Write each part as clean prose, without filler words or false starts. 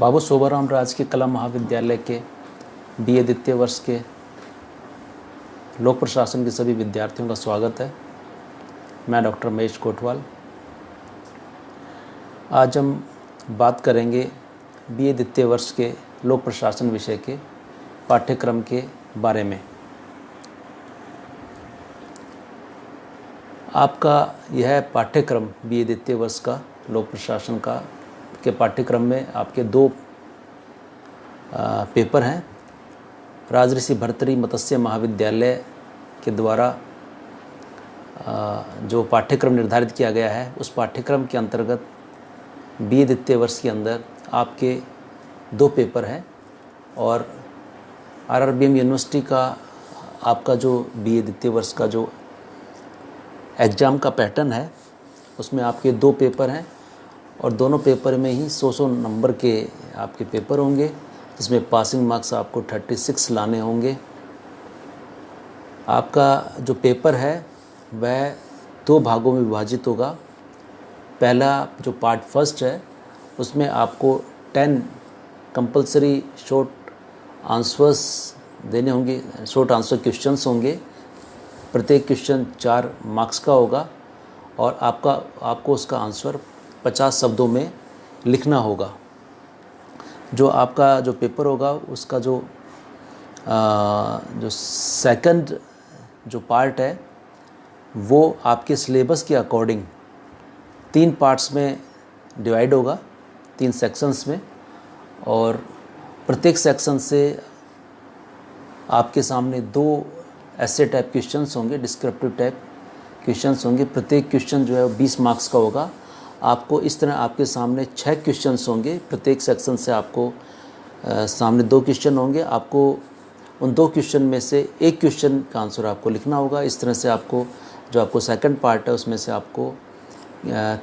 बाबू शोभाराम राजकीय कला महाविद्यालय के बीए द्वितीय वर्ष के लोक प्रशासन के सभी विद्यार्थियों का स्वागत है। मैं डॉक्टर महेश कोटवाल। आज हम बात करेंगे बीए द्वितीय वर्ष के लोक प्रशासन विषय के पाठ्यक्रम के बारे में। आपका यह पाठ्यक्रम बीए द्वितीय वर्ष का लोक प्रशासन का के पाठ्यक्रम में आपके दो पेपर हैं। राजऋषि भर्तृहरि मत्स्य महाविद्यालय के द्वारा जो पाठ्यक्रम निर्धारित किया गया है, उस पाठ्यक्रम के अंतर्गत बीए द्वितीय वर्ष के अंदर आपके दो पेपर हैं और आरआरबीएम यूनिवर्सिटी का आपका जो बीए द्वितीय वर्ष का जो एग्ज़ाम का पैटर्न है, उसमें आपके दो पेपर हैं और दोनों पेपर में ही 100 नंबर के आपके पेपर होंगे, जिसमें पासिंग मार्क्स आपको 36 लाने होंगे। आपका जो पेपर है वह दो भागों में विभाजित होगा। पहला जो पार्ट फर्स्ट है, उसमें आपको 10 कंपलसरी शॉर्ट आंसर्स देने होंगे, शॉर्ट आंसर क्वेश्चंस होंगे। प्रत्येक क्वेश्चन 4 मार्क्स का होगा और आपको उसका आंसर 50 शब्दों में लिखना होगा। जो आपका जो पेपर होगा उसका जो सेकंड जो पार्ट है, वो आपके सिलेबस के अकॉर्डिंग 3 पार्ट्स में डिवाइड होगा, 3 सेक्शंस में, और प्रत्येक सेक्शन से आपके सामने 2 ऐसे टाइप क्वेश्चंस होंगे, डिस्क्रिप्टिव टाइप क्वेश्चंस होंगे। प्रत्येक क्वेश्चन जो है 20 मार्क्स का होगा। आपको इस तरह आपके सामने 6 क्वेश्चंस होंगे। प्रत्येक सेक्शन से आपको सामने 2 क्वेश्चन होंगे। आपको उन 2 क्वेश्चन में से एक क्वेश्चन का आंसर आपको लिखना होगा। इस तरह से आपको जो आपको सेकंड पार्ट है, उसमें से आपको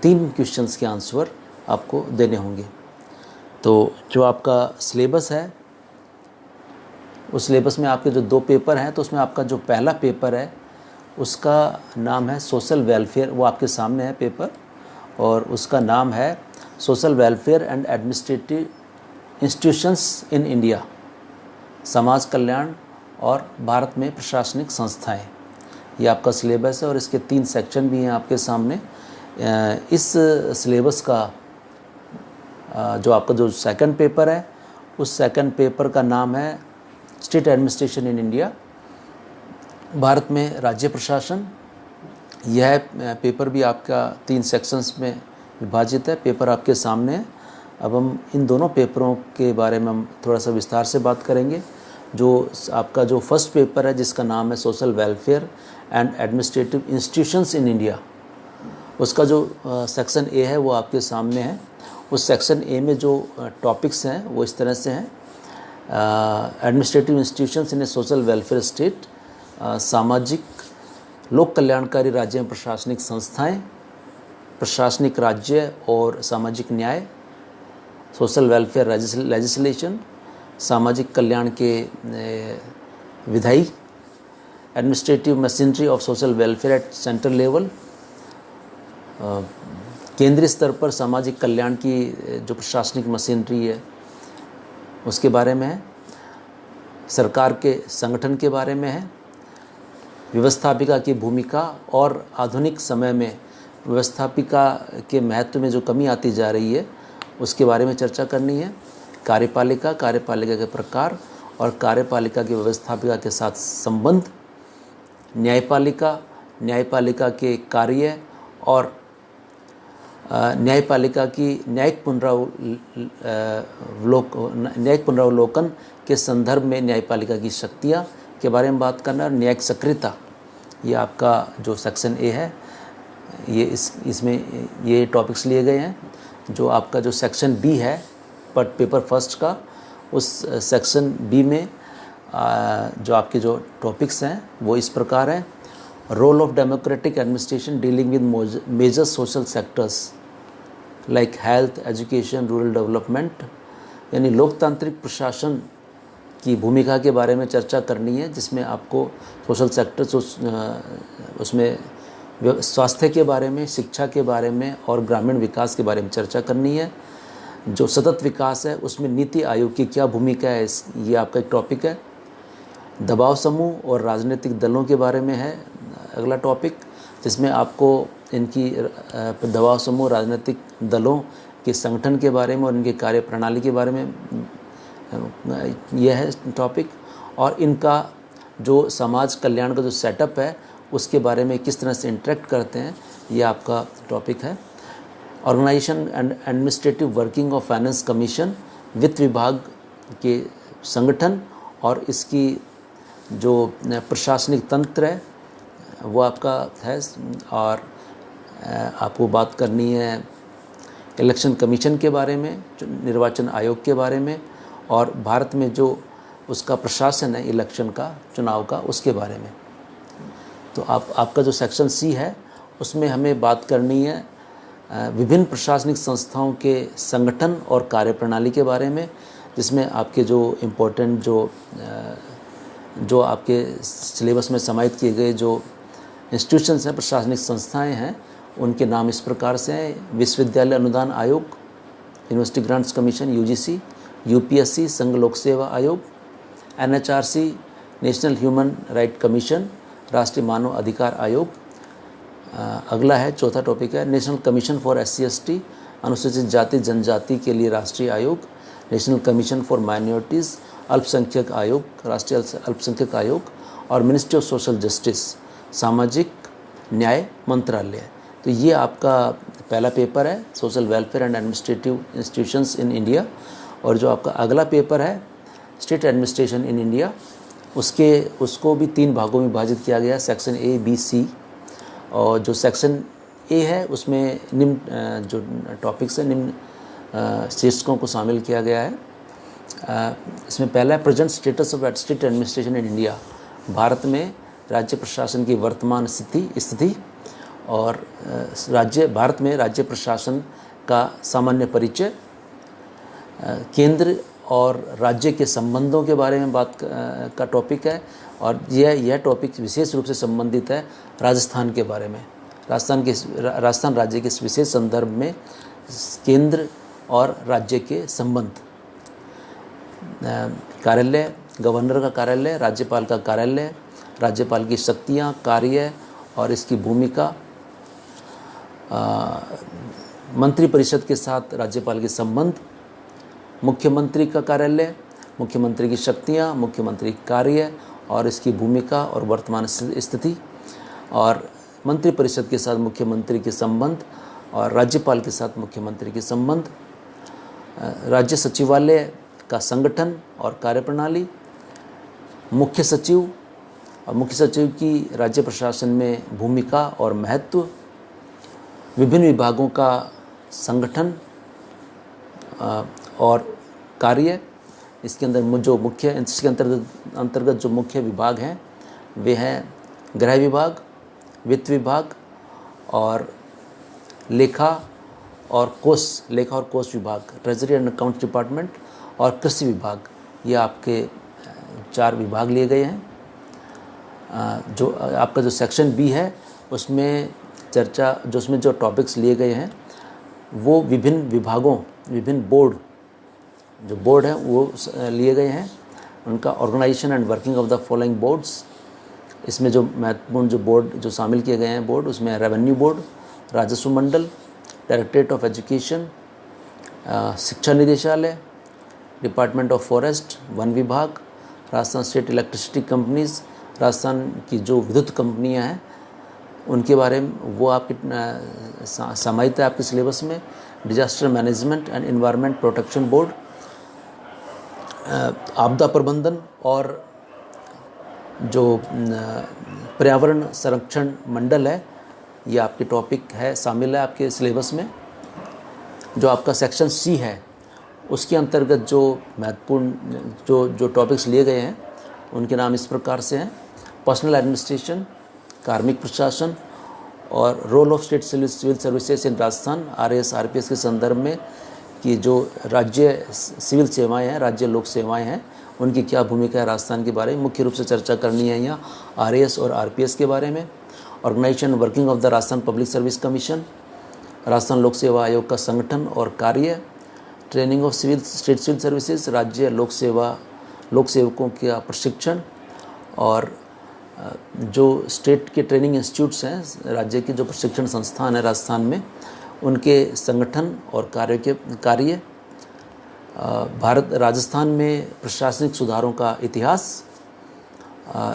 3 क्वेश्चंस के आंसर आपको देने होंगे। तो जो आपका सिलेबस है, उस सिलेबस में आपके जो 2 पेपर हैं, तो उसमें आपका जो पहला पेपर है उसका नाम है सोशल वेलफेयर। वो आपके सामने है पेपर, और उसका नाम है social welfare and administrative institutions in India, समाज कल्याण और भारत में प्रशासनिक संस्थाएं। ये आपका सिलेबस है और इसके 3 सेक्शन भी हैं आपके सामने। इस सिलेबस का जो आपका जो सेकंड पेपर है, उस सेकंड पेपर का नाम है state administration in India, Bharat में राज्य प्रशासन। यह पेपर भी आपका 3 सेक्शंस में विभाजित है। पेपर आपके सामने है। अब हम इन दोनों पेपरों के बारे में हम थोड़ा सा विस्तार से बात करेंगे। जो आपका जो फर्स्ट पेपर है, जिसका नाम है social welfare and administrative institutions in India, उसका जो सेक्शन ए है वो आपके सामने है। उस सेक्शन ए में जो टॉपिक्स हैं वो इस तरह से हैं: एडमिनिस्ट्रेटिव इंस्टीट्यूशंस इन ए सोशल वेलफेयर स्टेट, सामाजिक लोक कल्याणकारी राज्य में प्रशासनिक संस्थाएं, प्रशासनिक राज्य और सामाजिक न्याय, सोशल वेलफेयर लेजिस्लेशन, सामाजिक कल्याण के विधायी, administrative machinery of social welfare at central level, केंद्रीय स्तर पर सामाजिक कल्याण की जो प्रशासनिक मशीनरी है उसके बारे में है, सरकार के संगठन के बारे में है, व्यवस्थापिका की भूमिका और आधुनिक समय में व्यवस्थापिका के महत्व में जो कमी आती जा रही है उसके बारे में चर्चा करनी है, कार्यपालिका के प्रकार और कार्यपालिका की व्यवस्थापिका के साथ संबंध, न्यायपालिका के कार्य और न्यायपालिका की न्यायिक पुनरावलोकन के संदर्भ में न्यायपालिका की शक्तियाँ के बारे में बात करना, और न्यायिक सक्रियता। ये आपका जो सेक्शन ए है, ये इसमें ये टॉपिक्स लिए गए हैं। जो आपका जो सेक्शन बी है पेपर फर्स्ट का, उस सेक्शन बी में जो आपके जो टॉपिक्स हैं वो इस प्रकार हैं: role of democratic administration dealing with major social sectors like health, education, rural development, यानी लोकतांत्रिक प्रशासन की भूमिका के बारे में चर्चा करनी है, जिसमें आपको सोशल सेक्टर्स उसमें स्वास्थ्य के बारे में, शिक्षा के बारे में और ग्रामीण विकास के बारे में चर्चा करनी है। जो सतत विकास है उसमें नीति आयोग की क्या भूमिका है, ये आपका एक टॉपिक है। दबाव समूह और राजनीतिक दलों के बारे में है अगला टॉपिक, जिसमें आपको इनकी दबाव समूह राजनीतिक दलों के संगठन के बारे में और इनके कार्य प्रणाली के बारे में यह है टॉपिक, और इनका जो समाज कल्याण का जो सेटअप है उसके बारे में किस तरह से इंटरेक्ट करते हैं, ये आपका टॉपिक है। Organisation and administrative working of finance commission, वित्त विभाग के संगठन और इसकी जो प्रशासनिक तंत्र है वो आपका है। और आपको बात करनी है इलेक्शन कमीशन के बारे में, निर्वाचन आयोग के बारे में, और भारत में जो उसका प्रशासन है इलेक्शन का, चुनाव का, उसके बारे में। तो आपका जो सेक्शन सी है उसमें हमें बात करनी है विभिन्न प्रशासनिक संस्थाओं के संगठन और कार्यप्रणाली के बारे में, जिसमें आपके जो इम्पोर्टेंट जो आपके सिलेबस में समाहित किए गए जो इंस्टीट्यूशंस हैं, प्रशासनिक संस्थाएं हैं, उनके नाम इस प्रकार से हैं। विश्वविद्यालय अनुदान आयोग, university grants commission UGC, UPSC संघ लोक सेवा आयोग, NHRC national human right commission, राष्ट्रीय मानव अधिकार आयोग। अगला है चौथा टॉपिक है नेशनल कमीशन फॉर SC/ST अनुसूचित जाति जनजाति के लिए राष्ट्रीय आयोग, नेशनल कमीशन फॉर माइनॉरिटीज़ अल्पसंख्यक आयोग, राष्ट्रीय अल्पसंख्यक आयोग, और मिनिस्ट्री ऑफ सोशल जस्टिस सामाजिक न्याय मंत्रालय। तो ये आपका पहला पेपर है social welfare and administrative institutions in India. और जो आपका अगला पेपर है स्टेट एडमिनिस्ट्रेशन इन इंडिया, उसको भी 3 भागों में विभाजित किया गया, सेक्शन A, B, C। और जो सेक्शन A है उसमें निम्न जो टॉपिक्स है, निम्न शीर्षकों को शामिल किया गया है। इसमें पहला है present status of state administration in India, Bharat में राज्य प्रशासन की वर्तमान स्थिति और भारत में राज्य प्रशासन का सामान्य परिचय, केंद्र और राज्य के संबंधों के बारे में बात का टॉपिक है। और यह टॉपिक विशेष रूप से संबंधित है राजस्थान के बारे में, राजस्थान राज्य के इस विशेष संदर्भ में केंद्र और राज्य के संबंध। कार्यालय, गवर्नर का कार्यालय, राज्यपाल का कार्यालय, राज्यपाल की शक्तियाँ, कार्य और इसकी भूमिका, मंत्रिपरिषद के साथ राज्यपाल के संबंध, मुख्यमंत्री का कार्यालय, मुख्यमंत्री की शक्तियाँ, मुख्यमंत्री कार्य और इसकी भूमिका और वर्तमान स्थिति, और मंत्रिपरिषद के साथ मुख्यमंत्री के संबंध और राज्यपाल के साथ मुख्यमंत्री के संबंध, राज्य सचिवालय का संगठन और कार्यप्रणाली, मुख्य सचिव और मुख्य सचिव की राज्य प्रशासन में भूमिका और महत्व, विभिन्न विभागों का संगठन और कार्य। इसके अंतर्गत जो मुख्य विभाग हैं वे हैं गृह विभाग, वित्त विभाग और लेखा और कोष विभाग, ट्रेजरी एंड अकाउंट्स डिपार्टमेंट, और कृषि विभाग। ये आपके 4 विभाग लिए गए हैं। जो आपका जो सेक्शन बी है उसमें उसमें जो टॉपिक्स लिए गए हैं वो विभिन्न विभागों, विभिन्न बोर्ड हैं वो लिए गए हैं, उनका organisation and working of the following boards. इसमें जो महत्वपूर्ण जो बोर्ड जो शामिल किए गए हैं बोर्ड, उसमें रेवेन्यू बोर्ड, राजस्व मंडल, डायरेक्टरेट ऑफ एजुकेशन, शिक्षा निदेशालय, डिपार्टमेंट ऑफ फॉरेस्ट, वन विभाग, Rajasthan state electricity companies, Rajasthan की जो विद्युत कंपनियां हैं उनके बारे में वो आपके समाहित है आपके सिलेबस में, disaster management and environment protection board, आपदा प्रबंधन और जो पर्यावरण संरक्षण मंडल है, ये आपके टॉपिक है, शामिल है आपके सिलेबस में। जो आपका सेक्शन सी है उसके अंतर्गत जो महत्वपूर्ण जो टॉपिक्स लिए गए हैं उनके नाम इस प्रकार से हैं: पर्सनल एडमिनिस्ट्रेशन, कार्मिक प्रशासन, और role of state civil services in Rajasthan, RAS RPS के संदर्भ में कि जो राज्य सिविल सेवाएं हैं, राज्य लोक सेवाएं हैं, उनकी क्या भूमिका है राजस्थान के बारे में मुख्य रूप से चर्चा करनी है यहाँ RAS और RPS के बारे में। Organisation working of the Rajasthan public service commission, Rajasthan लोक सेवा आयोग का संगठन और कार्य, training of state civil services, राज्य लोक सेवकों का प्रशिक्षण, और जो स्टेट के ट्रेनिंग इंस्टीट्यूट्स हैं, राज्य के जो प्रशिक्षण संस्थान है राजस्थान में, उनके संगठन और कार्य, राजस्थान में प्रशासनिक सुधारों का इतिहास,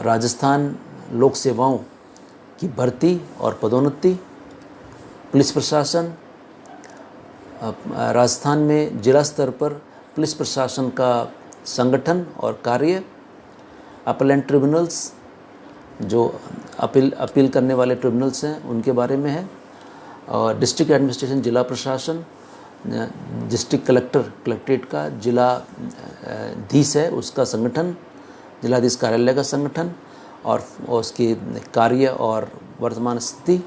राजस्थान लोक सेवाओं की भर्ती और पदोन्नति, पुलिस प्रशासन, राजस्थान में जिला स्तर पर पुलिस प्रशासन का संगठन और कार्य, अपीलेंट ट्रिब्यूनल्स, जो अपील करने वाले ट्रिब्यूनल्स हैं उनके बारे में है, और डिस्ट्रिक्ट एडमिनिस्ट्रेशन जिला प्रशासन, डिस्ट्रिक्ट कलेक्ट्रेट का जिलाधीश है उसका संगठन, जिलाधीश कार्यालय का संगठन और उसके कार्य और वर्तमान स्थिति।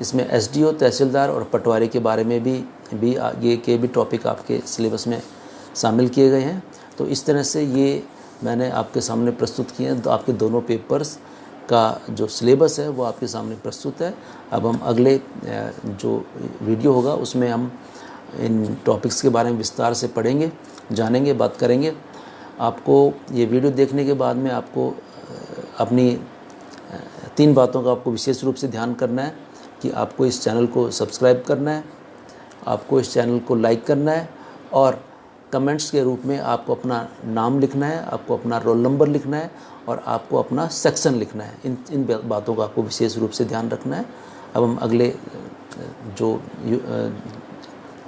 इसमें एसडीओ, तहसीलदार और पटवारी के बारे में भी ये भी टॉपिक आपके सिलेबस में शामिल किए गए हैं। तो इस तरह से ये मैंने आपके सामने प्रस्तुत किए हैं। तो आपके दोनों पेपर्स का जो सिलेबस है वो आपके सामने प्रस्तुत है। अब हम अगले जो वीडियो होगा उसमें हम इन टॉपिक्स के बारे में विस्तार से पढ़ेंगे, जानेंगे, बात करेंगे। आपको ये वीडियो देखने के बाद में आपको अपनी 3 बातों का आपको विशेष रूप से ध्यान करना है कि आपको इस चैनल को सब्सक्राइब करना है, आपको इस चैनल को लाइक करना है, और कमेंट्स के रूप में आपको अपना नाम लिखना है, आपको अपना रोल नंबर लिखना है और आपको अपना सेक्शन लिखना है। इन बातों का आपको विशेष रूप से ध्यान रखना है। अब हम अगले जो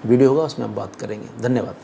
वीडियो होगा उसमें हम बात करेंगे। धन्यवाद।